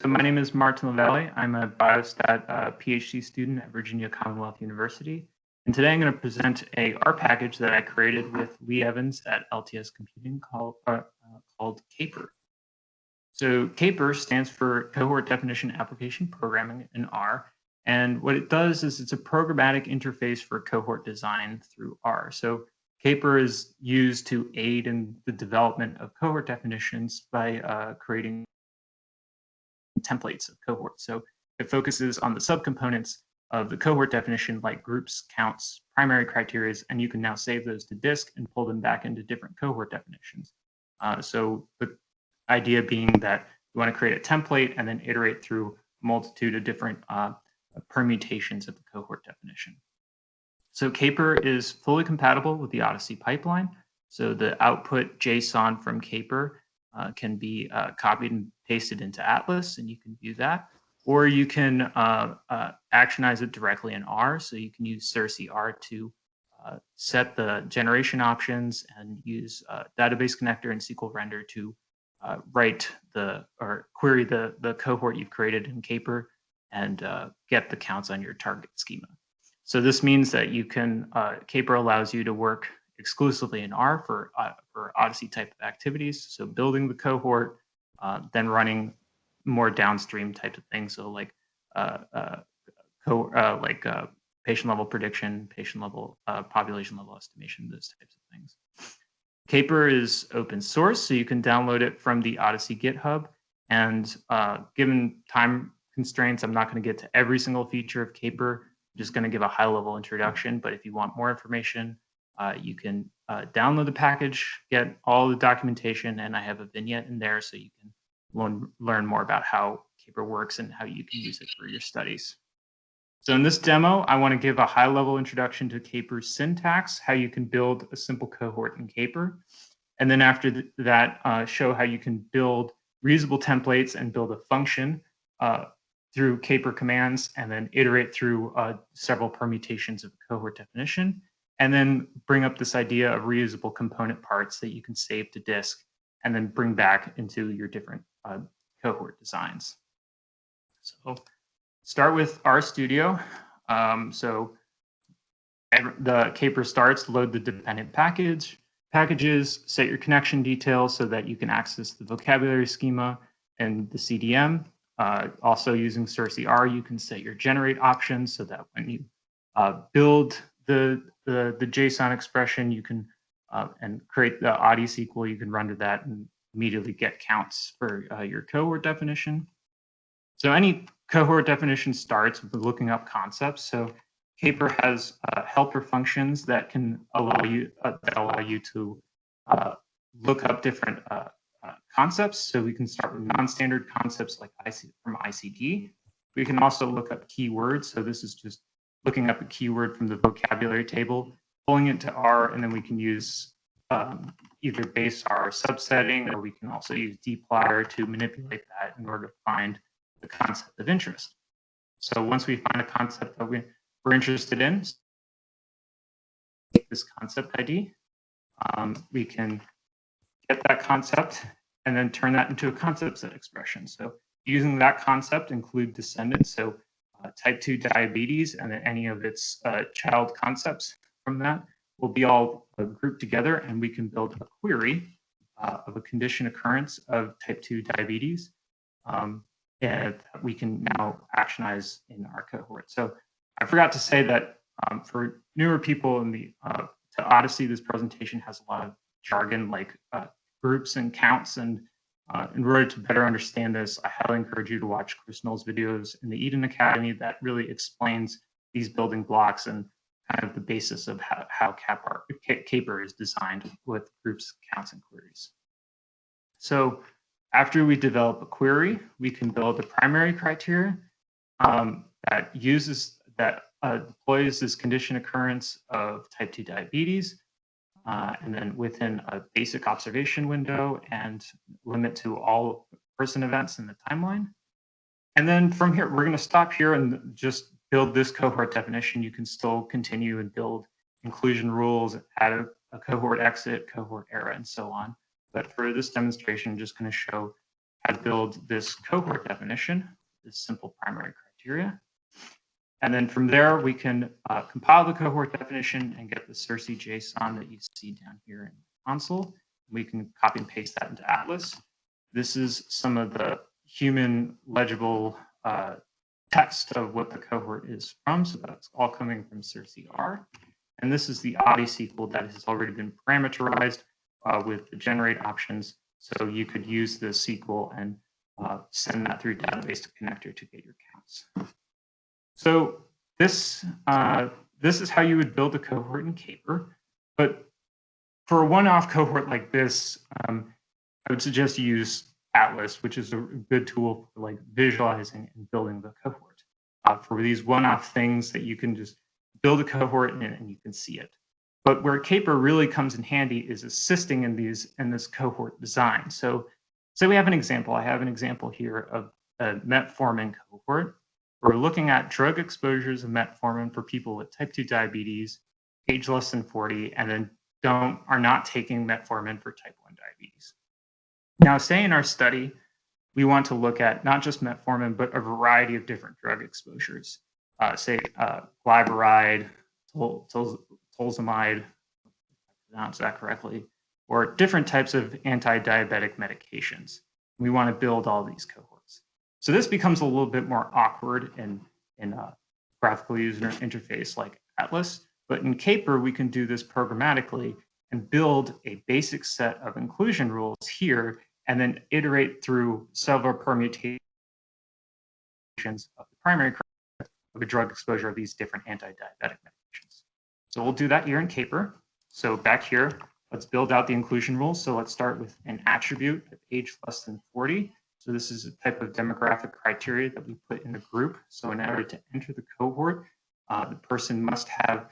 So my name is Martin Lavallee. I'm a biostat PhD student at Virginia Commonwealth University. And today I'm going to present a R package that I created with Lee Evans at LTS Computing called Capr. So Capr stands for Cohort Definition Application Programming in R. And what it does is it's a programmatic interface for cohort design through R. So Capr is used to aid in the development of cohort definitions by creating templates of cohorts. So it focuses on the subcomponents of the cohort definition like groups, counts, primary criteria, and you can now save those to disk and pull them back into different cohort definitions. So the idea being that you want to create a template and then iterate through a multitude of different permutations of the cohort definition. So Capr is fully compatible with the OHDSI pipeline. So the output JSON from Capr can be copied and pasted into Atlas, and you can view that. Or you can actionize it directly in R. So you can use OHDSI R to set the generation options and use database connector and SQL render to write or query the cohort you've created in Capr and get the counts on your target schema. So this means that you can, Capr allows you to work exclusively in R for OHDSI type of activities. So building the cohort, then running more downstream types of things. So like patient level prediction, patient level, population level estimation, those types of things. Capr is open source, so you can download it from the OHDSI GitHub. And given time constraints, I'm not going to get to every single feature of Capr. I'm just going to give a high-level introduction. But if you want more information, you can download the package, get all the documentation, and I have a vignette in there so you can learn more about how Capr works and how you can use it for your studies. So in this demo, I want to give a high-level introduction to Capr's syntax, how you can build a simple cohort in Capr. And then after that, show how you can build reusable templates and build a function through Capr commands, and then iterate through several permutations of the cohort definition. And then bring up this idea of reusable component parts that you can save to disk and then bring back into your different cohort designs. So start with RStudio. So the Capr starts, load the dependent packages, set your connection details so that you can access the vocabulary schema and the CDM. Also using OHDSI R, you can set your generate options so that when you build the JSON expression, you can and create the OHDSI SQL, you can run to that and immediately get counts for your cohort definition. So any cohort definition starts with looking up concepts. So Capr has helper functions that can allow you to look up different concepts. So we can start with non-standard concepts like from ICD. We can also look up keywords. So this is just looking up a keyword from the vocabulary table, pulling it to R, and then we can use either base R subsetting, or we can also use dplyr to manipulate that in order to find the concept of interest. So once we find a concept that we're interested in, this concept ID, we can get that concept and then turn that into a concept set expression. So using that concept, include descendants, so type 2 diabetes and then any of its child concepts from that will be all grouped together, and we can build a query of a condition occurrence of type 2 diabetes and we can now actionize in our cohort. So I forgot to say that for newer people in the to OHDSI, this presentation has a lot of jargon like groups and counts, and in order to better understand this, I highly encourage you to watch Chris Knoll's videos in the Eden Academy that really explains these building blocks and kind of the basis of how Capr is designed with groups, counts, and queries. So after we develop a query, we can build a primary criteria that deploys this condition occurrence of type 2 diabetes, and then within a basic observation window and limit to all person events in the timeline. And then from here, we're going to stop here and just build this cohort definition. You can still continue and build inclusion rules, add a cohort exit, cohort era, and so on. But for this demonstration, I'm just going to show how to build this cohort definition, this simple primary criteria. And then from there, we can compile the cohort definition and get the CIRCE JSON that you see down here in the console. We can copy and paste that into Atlas. This is some of the human legible text of what the cohort is from. So that's all coming from CIRCE R. And this is the OHDSI SQL that has already been parameterized with the generate options. So you could use the SQL and send that through database to connector to get your counts. So this is how you would build a cohort in Capr. But for a one-off cohort like this, I would suggest you use Atlas, which is a good tool for like visualizing and building the cohort. For these one-off things that you can just build a cohort and you can see it. But where Capr really comes in handy is assisting in this cohort design. So we have an example. I have an example here of a metformin cohort. We're looking at drug exposures of metformin for people with type 2 diabetes, age less than 40, and then are not taking metformin for type 1 diabetes. Now, say in our study, we want to look at not just metformin, but a variety of different drug exposures. Say glyburide, tolzamide, if I pronounce that correctly, or different types of anti-diabetic medications. We want to build all these cohorts. So this becomes a little bit more awkward in a graphical user interface like Atlas, but in Capr, we can do this programmatically and build a basic set of inclusion rules here, and then iterate through several permutations of the primary of a drug exposure of these different anti-diabetic medications. So we'll do that here in Capr. So back here, let's build out the inclusion rules. So let's start with an attribute of age less than 40. So this is a type of demographic criteria that we put in a group. So in order to enter the cohort, the person must have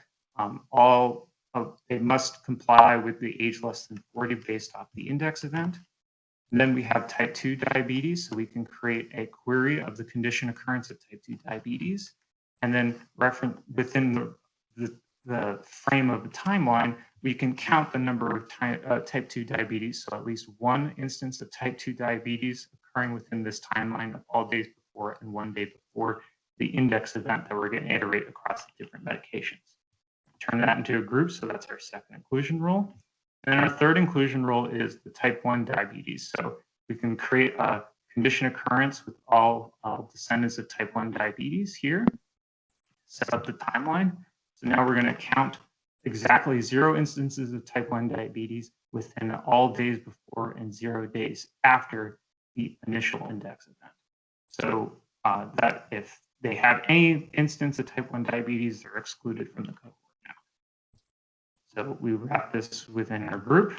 they must comply with the age less than 40 based off the index event. And then we have type 2 diabetes. So we can create a query of the condition occurrence of type 2 diabetes. And then within the frame of the timeline, we can count the number of type 2 diabetes. So at least one instance of type 2 diabetes occurring within this timeline of all days before and 1 day before the index event that we're going to iterate across the different medications. Turn that into a group. So that's our second inclusion rule. And then our third inclusion rule is the type 1 diabetes. So we can create a condition occurrence with all descendants of type 1 diabetes here. Set up the timeline. So now we're going to count exactly 0 instances of type 1 diabetes within all days before and 0 days after the initial index event. So that if they have any instance of type 1 diabetes, they're excluded from the cohort now. So we wrap this within our group.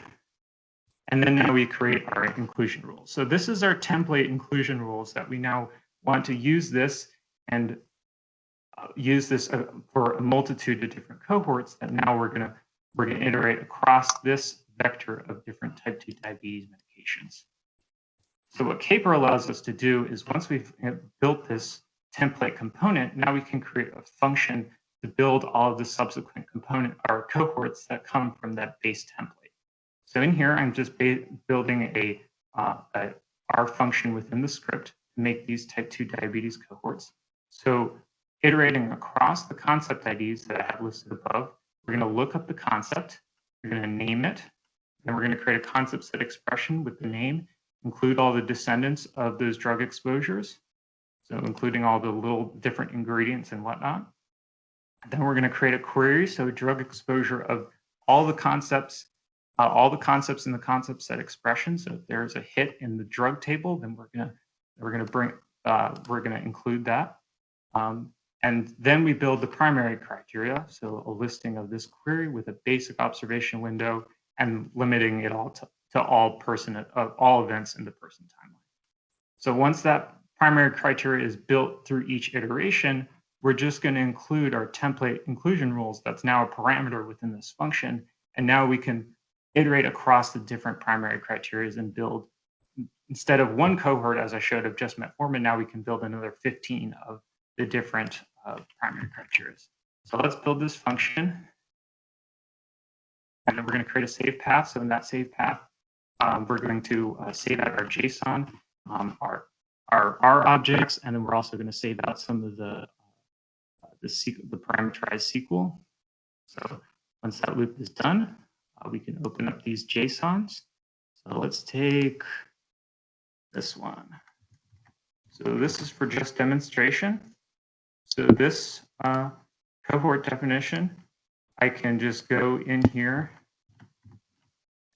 And then now we create our inclusion rules. So this is our template inclusion rules that we now want to use this and use this for a multitude of different cohorts that now we're gonna iterate across this vector of different type 2 diabetes medications. So what Capr allows us to do is once we've built this template component, now we can create a function to build all of the subsequent component or cohorts that come from that base template. So in here, I'm just building a R function within the script to make these type 2 diabetes cohorts. So iterating across the concept IDs that I have listed above, we're going to look up the concept, we're going to name it, then we're going to create a concept set expression with the name, include all the descendants of those drug exposures, so including all the little different ingredients and whatnot. And then we're going to create a query, so drug exposure of all the concepts in the concept set expression. So if there's a hit in the drug table, then we're going to include that. And then we build the primary criteria, so a listing of this query with a basic observation window and limiting it all to all events in the person timeline. So once that primary criteria is built through each iteration, we're just going to include our template inclusion rules. That's now a parameter within this function. And now we can iterate across the different primary criteria and build, instead of one cohort, as I showed, of just metformin, now we can build another 15 of the different primary criteria. So let's build this function. And then we're going to create a save path. So in that save path, we're going to save out our JSON. our objects, and then we're also going to save out some of the parameterized SQL. So once that loop is done, we can open up these JSONs. So let's take this one. So this is for just demonstration. So this cohort definition, I can just go in here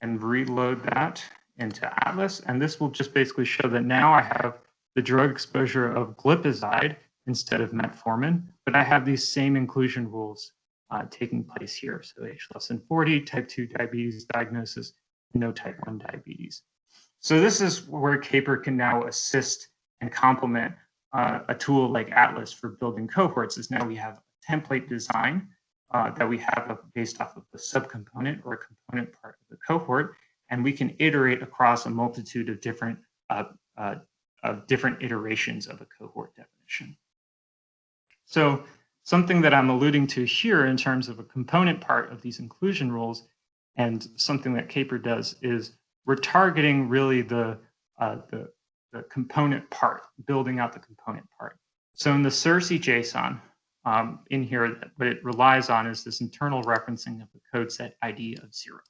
and reload that into Atlas. And this will just basically show that now I have the drug exposure of glipizide instead of metformin, but I have these same inclusion rules taking place here. So age less than 40, type 2 diabetes diagnosis, no type 1 diabetes. So this is where Capr can now assist and complement a tool like Atlas for building cohorts. Is now we have a template design that we have based off of the subcomponent or a component part of the cohort, and we can iterate across a multitude of different iterations of a cohort definition. So something that I'm alluding to here in terms of a component part of these inclusion rules, and something that Capr does, is we're targeting really the component part, building out the component part. So in the CIRSI JSON, in here, what it relies on is this internal referencing of the code set ID of 0.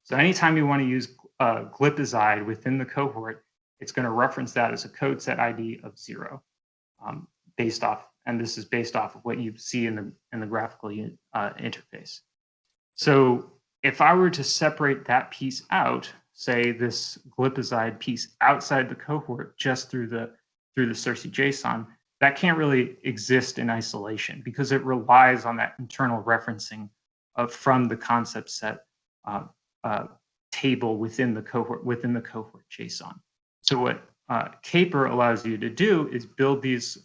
So anytime you want to use glipizide within the cohort, it's going to reference that as a code set ID of 0, based off, and this is based off of what you see in the graphical interface. So if I were to separate that piece out, say this glipizide piece outside the cohort just through the CIRSI JSON, that can't really exist in isolation because it relies on that internal referencing from the concept set table within the cohort JSON. So what Capr allows you to do is build these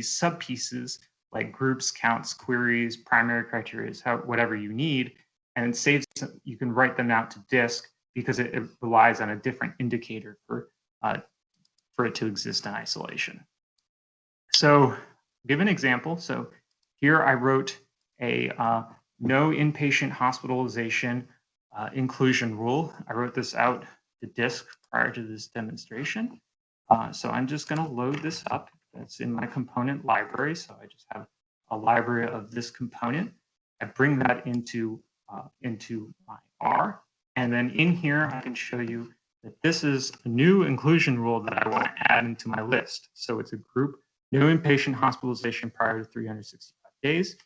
sub pieces like groups, counts, queries, primary criteria, whatever you need, and you can write them out to disk because it relies on a different indicator for it to exist in isolation. So give an example. So here I wrote a no inpatient hospitalization inclusion rule. I wrote this out to disk prior to this demonstration. So I'm just going to load this up. That's in my component library. So I just have a library of this component. I bring that into my R. And then in here, I can show you that this is a new inclusion rule that I want to add into my list. So it's a group, no inpatient hospitalization prior to 365 days.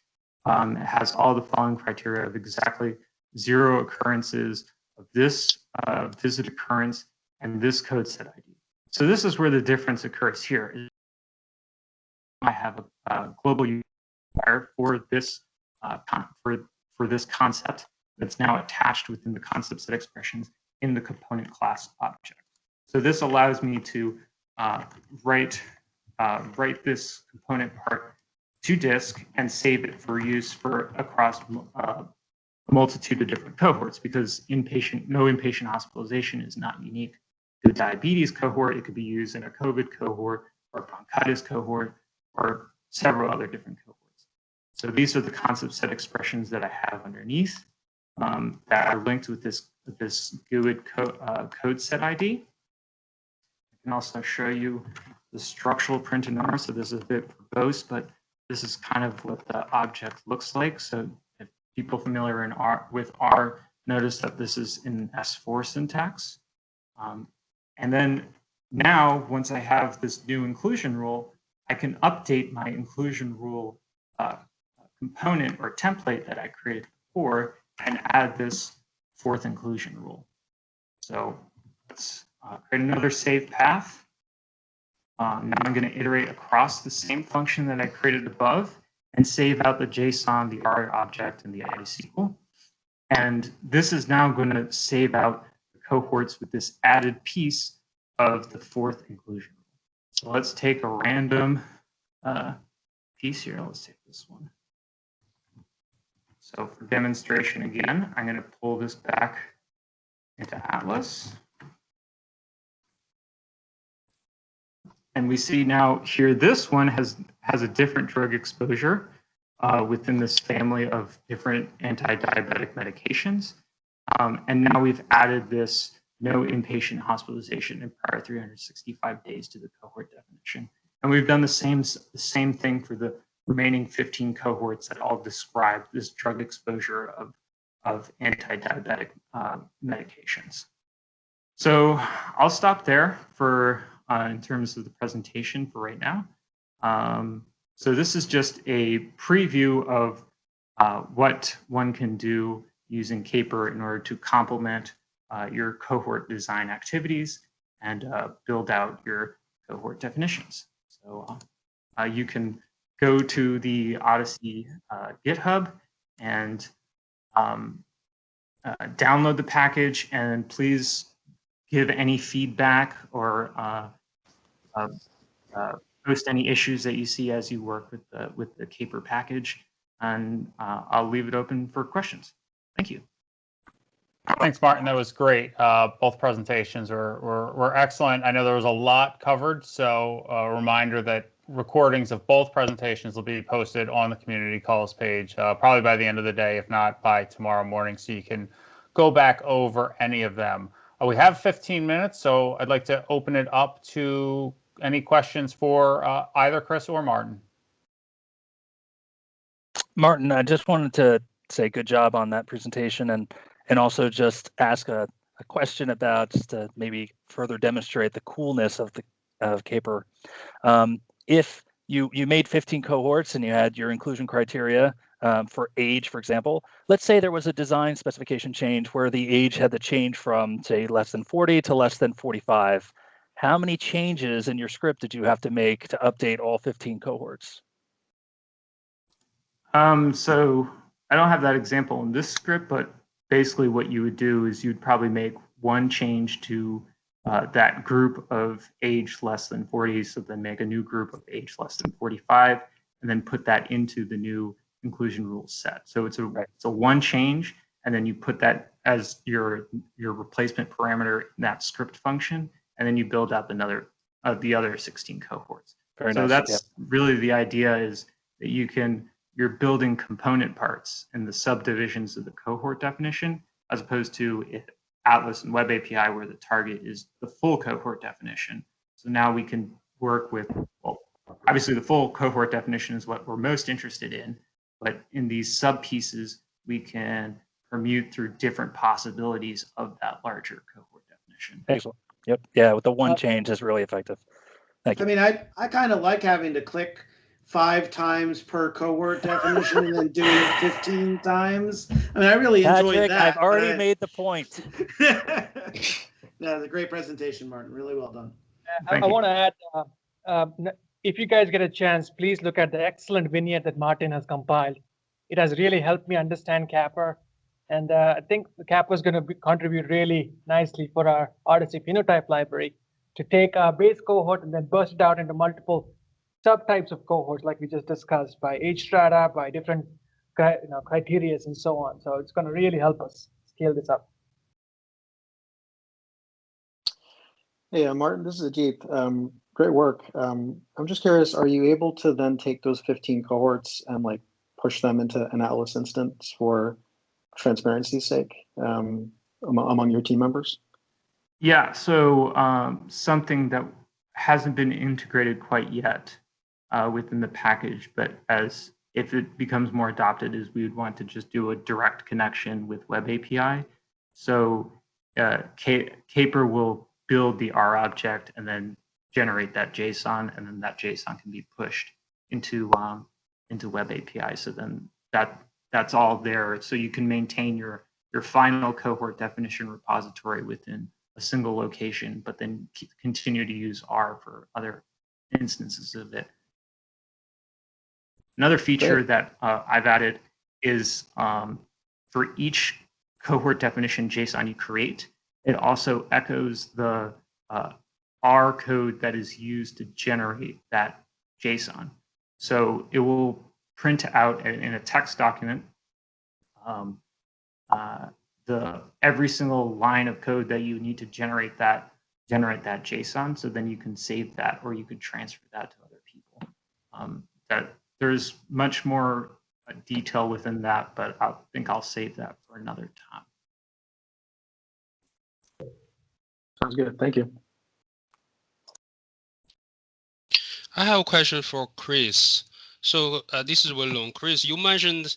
It has all the following criteria of exactly 0 occurrences of this visit occurrence and this code set ID. So this is where the difference occurs here. I have a global unifier for this for this concept that's now attached within the concept set expressions in the component class object. So this allows me to write this component part to disk and save it for use across a multitude of different cohorts, because no inpatient hospitalization is not unique to a diabetes cohort. It could be used in a COVID cohort or a bronchitis cohort or several other different cohorts. So these are the concept set expressions that I have underneath that are linked with this GUID code set ID. I can also show you the structural print in R. So this is a bit verbose, but this is kind of what the object looks like. So if people familiar with R notice that this is in S4 syntax. And then now, once I have this new inclusion rule, I can update my inclusion rule component or template that I created before and add this 4th inclusion rule. So let's create another save path. Now I'm going to iterate across the same function that I created above and save out the JSON, the R object, and the ID SQL. And this is now going to save out the cohorts with this added piece of the 4th inclusion rule. So let's take a random piece here. Let's take this one. So for demonstration again, I'm going to pull this back into Atlas. And we see now here, this one has a different drug exposure within this family of different anti-diabetic medications. And now we've added this no inpatient hospitalization in prior 365 days to the cohort definition. And we've done the same thing for the remaining 15 cohorts that all describe this drug exposure of anti-diabetic medications. So I'll stop there for in terms of the presentation for right now. So this is just a preview of what one can do using Capr in order to complement your cohort design activities and build out your cohort definitions. So you can go to the OHDSI GitHub and download the package, and please give any feedback or post any issues that you see as you work with the Capr package, and I'll leave it open for questions. Thank you. Thanks, Martin. That was great. Both presentations were excellent. I know there was a lot covered, so a reminder that recordings of both presentations will be posted on the community calls page probably by the end of the day, if not by tomorrow morning, so you can go back over any of them. We have 15 minutes, so I'd like to open it up to any questions for either Chris or Martin. Martin, I just wanted to say good job on that presentation, and also just ask a question about, just to maybe further demonstrate the coolness of Capr. If you made 15 cohorts and you had your inclusion criteria for age, for example, let's say there was a design specification change where the age had to change from, say, less than 40 to less than 45. How many changes in your script did you have to make to update all 15 cohorts? So I don't have that example in this script, but basically what you would do is you'd probably make one change to that group of age less than 40, so then make a new group of age less than 45, and then put that into the new inclusion rules set. So it's a one change, and then you put that as your replacement parameter in that script function, and then you build up the other 16 cohorts. Very so nice. That's really the idea, is that you're building component parts in the subdivisions of the cohort definition, as opposed to Atlas and Web API, where the target is the full cohort definition. So now we can work with, well, obviously the full cohort definition is what we're most interested in, but in these sub pieces, we can permute through different possibilities of that larger cohort definition. Excellent. Yep. Yeah, with the one change is really effective. Thank you. I mean, I kind of like having to click 5 times per cohort definition and then doing it 15 times. I mean, I really enjoyed that. I've already made the point. Yeah, it's a great presentation, Martin. Really well done. I want to add, if you guys get a chance, please look at the excellent vignette that Martin has compiled. It has really helped me understand Capr. And I think the Capr is going to contribute really nicely for our OHDSI phenotype library to take our base cohort and then burst it out into multiple subtypes of cohorts, like we just discussed, by age strata, by different criteria, and so on. So it's going to really help us scale this up. Hey, Martin, this is Ajit. Great work. I'm just curious, are you able to then take those 15 cohorts and like push them into an Atlas instance for transparency's sake among your team members? Yeah, so something that hasn't been integrated quite yet within the package, but if it becomes more adopted, is we would want to just do a direct connection with Web API. So Capr will build the R object and then generate that JSON, and then that JSON can be pushed into Web API. So then that's all there. So you can maintain your final cohort definition repository within a single location, but then continue to use R for other instances of it. Another feature that I've added is for each cohort definition JSON you create, it also echoes the R code that is used to generate that JSON. So it will print out in a text document every single line of code that you need to generate that JSON. So then you can save that, or you could transfer that to other people. There's much more detail within that, but I think I'll save that for another time. Sounds good. Thank you. I have a question for Chris. So this is Willow. Chris, you mentioned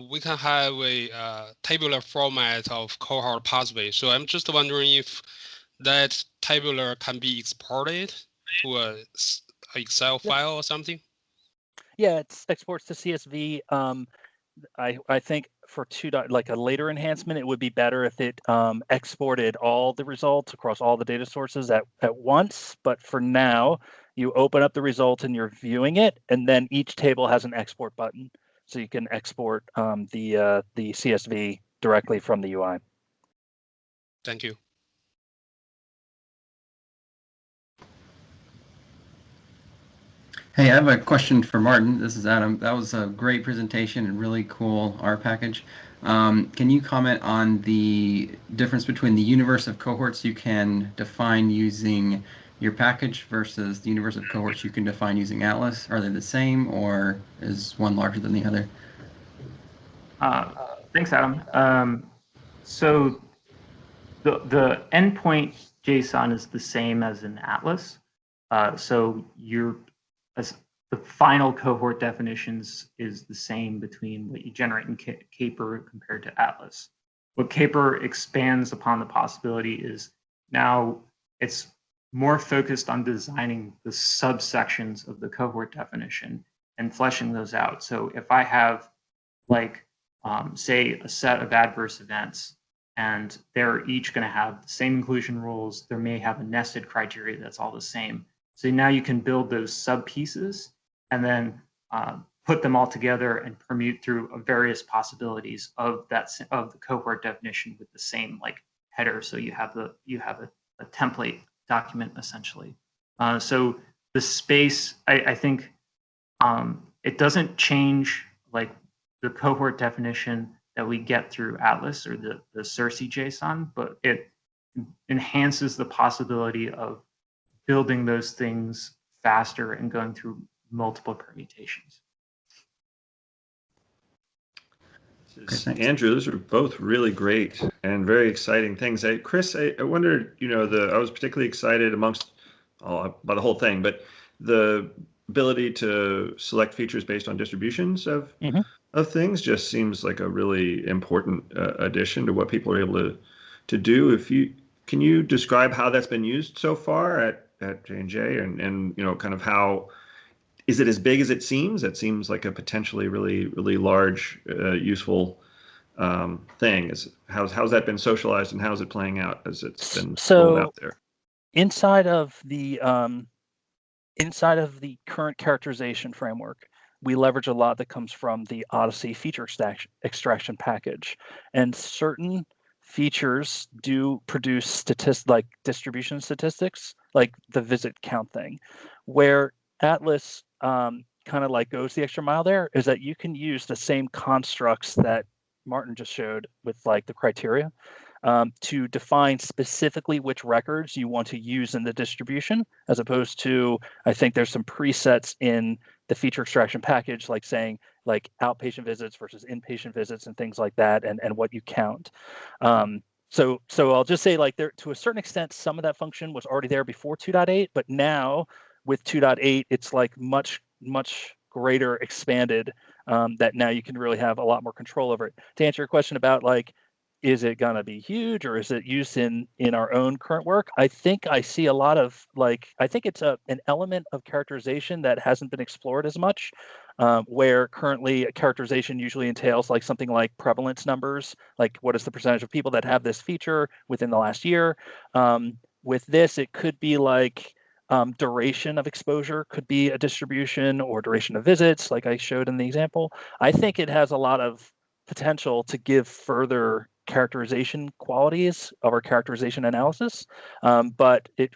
we can have a tabular format of cohort pathway. So I'm just wondering if that tabular can be exported to a Excel file or something. Yeah, it exports to CSV. I think for like a later enhancement, it would be better if it exported all the results across all the data sources at once. But for now, you open up the result and you're viewing it, and then each table has an export button, so you can export the CSV directly from the UI. Thank you. Hey, I have a question for Martin. This is Adam. That was a great presentation and really cool R package. Can you comment on the difference between the universe of cohorts you can define using your package versus the universe of cohorts you can define using Atlas? Are they the same, or is one larger than the other? Thanks, Adam. So the endpoint JSON is the same as in Atlas. So the final cohort definitions is the same between what you generate in Capr compared to Atlas. What Capr expands upon the possibility is now it's more focused on designing the subsections of the cohort definition and fleshing those out. So if I have say a set of adverse events, and they're each going to have the same inclusion rules, they may have a nested criteria that's all the same. So now you can build those sub pieces and then put them all together and permute through various possibilities of the cohort definition with the same header. So you have a template document essentially. So the space, I think, it doesn't change the cohort definition that we get through Atlas or the CIRCE JSON, but it enhances the possibility of building those things faster and going through multiple permutations. Andrew, those are both really great and very exciting things. Chris, I wondered, I was particularly excited by the whole thing, but the ability to select features based on distributions of things just seems like a really important addition to what people are able to do. Can you describe how that's been used so far at J&J and kind of how is it as big as it seems? It seems like a potentially really, really large, useful thing. How's that been socialized and how's it playing out as it's been rolled out there? Inside of the current characterization framework, we leverage a lot that comes from the OHDSI feature extraction package, and certain features do produce distribution statistics, like the visit count thing, where Atlas kind of goes the extra mile there is that you can use the same constructs that Martin just showed with the criteria to define specifically which records you want to use in the distribution, as opposed to, I think there's some presets in the feature extraction package, saying outpatient visits versus inpatient visits and things like that, and what you count. So I'll just say there, to a certain extent, some of that function was already there before 2.8, but now with 2.8, it's much greater expanded, that now you can really have a lot more control over it. To answer your question about is it going to be huge or is it used in our own current work? I think I see a lot of I think it's an element of characterization that hasn't been explored as much, where currently characterization usually entails something like prevalence numbers, what is the percentage of people that have this feature within the last year. With this, it could be duration of exposure could be a distribution, or duration of visits, like I showed in the example. I think it has a lot of potential to give further characterization qualities of our characterization analysis. But the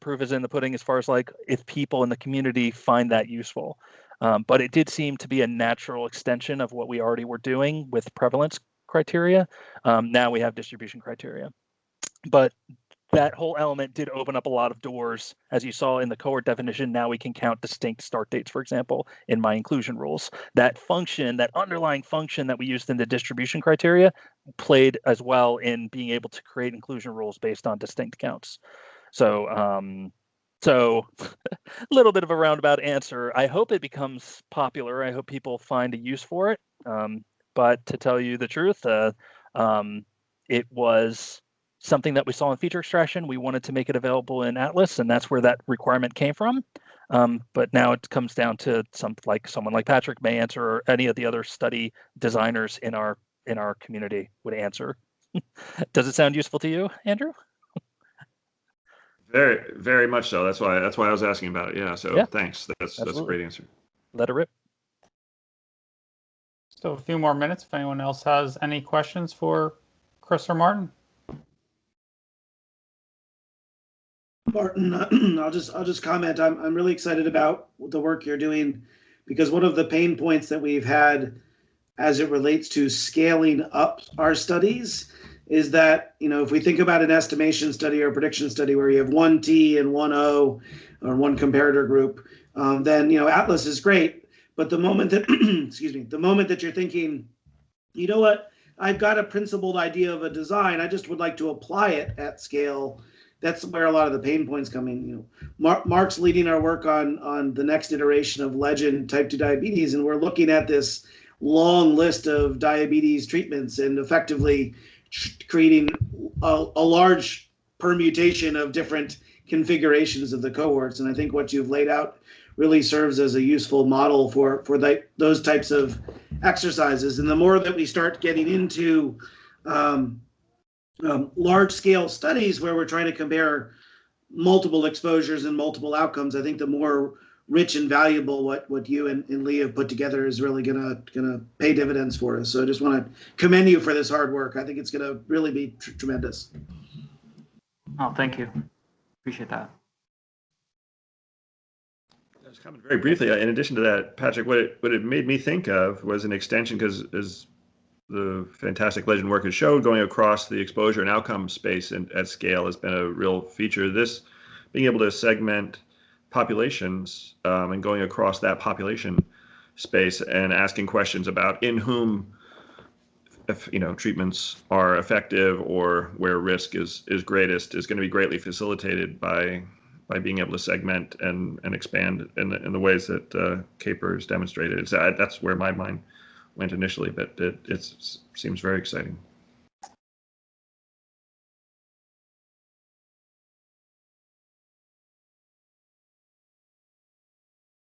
proof is in the pudding as far as if people in the community find that useful. But it did seem to be a natural extension of what we already were doing with prevalence criteria. Now we have distribution criteria. But that whole element did open up a lot of doors. As you saw in the cohort definition, now we can count distinct start dates, for example, in my inclusion rules. That function, that underlying function that we used in the distribution criteria, played as well in being able to create inclusion rules based on distinct counts. So a little bit of a roundabout answer. I hope it becomes popular. I hope people find a use for it. But to tell you the truth, it was something that we saw in feature extraction. We wanted to make it available in Atlas, and that's where that requirement came from. But now it comes down to someone like Patrick may answer, or any of the other study designers in our community would answer. Does it sound useful to you, Andrew? Very, very much so. That's why I was asking about it. Yeah. So thanks. That's a great answer. Let it rip. So a few more minutes if anyone else has any questions for Chris or Martin. Martin, I'll just comment. I'm really excited about the work you're doing, because one of the pain points that we've had as it relates to scaling up our studies is that, if we think about an estimation study or a prediction study where you have one T and one O or one comparator group, then Atlas is great. But the moment that the moment that you're thinking, you know what, I've got a principled idea of a design, I just would like to apply it at scale. That's where a lot of the pain points come in. Mark's leading our work on the next iteration of Legend type 2 diabetes, and we're looking at this long list of diabetes treatments and effectively creating a large permutation of different configurations of the cohorts. And I think what you've laid out really serves as a useful model for those types of exercises. And the more that we start getting into large scale studies where we're trying to compare multiple exposures and multiple outcomes, I think the more rich and valuable what you and Lee have put together is really gonna pay dividends for us. So I just want to commend you for this hard work. I think it's gonna really be tremendous. Oh, thank you. Appreciate that. Just comment very briefly. In addition to that, Patrick, what it made me think of was an extension, because as the fantastic Legend work has showed, going across the exposure and outcome space and at scale has been a real feature. This being able to segment populations and going across that population space and asking questions about in whom treatments are effective or where risk is greatest is going to be greatly facilitated by being able to segment and expand in the ways that Capr has demonstrated. That's where my mind went initially, but it seems very exciting.